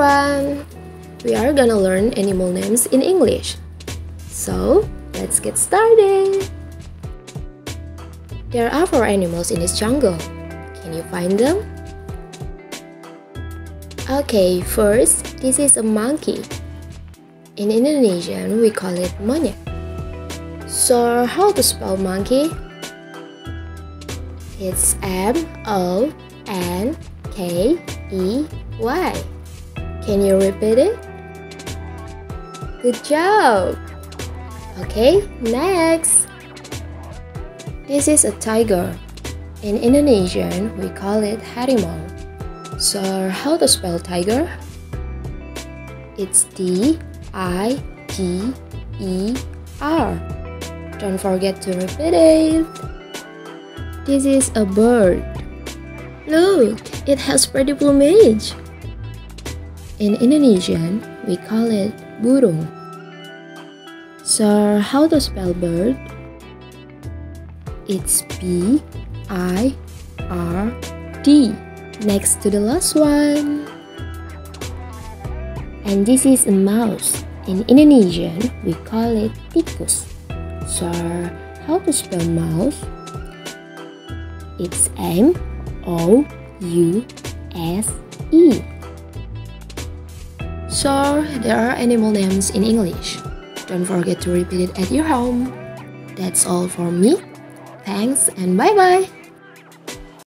everyone! We are gonna learn animal names in English. So, let's get started! There are 4 animals in this jungle. Can you find them? Okay, first, this is a monkey. In Indonesian, we call it monyet. So, how to spell monkey? It's M-O-N-K-E-Y. Can you repeat it? Good job! Okay, next. This is a tiger. In Indonesian, we call it harimau. So, how to spell tiger? It's T-I-G-E-R. Don't forget to repeat it. This is a bird. Look, it has pretty plumage. In Indonesian, we call it burung. So, how to spell bird? It's B-I-R-D. Next to the last one. And this is a mouse. In Indonesian, we call it tikus. So, how to spell mouse? It's M-O-U-S-E. So, there are animal names in English. Don't forget to repeat it at your home. That's all for me. Thanks and bye-bye.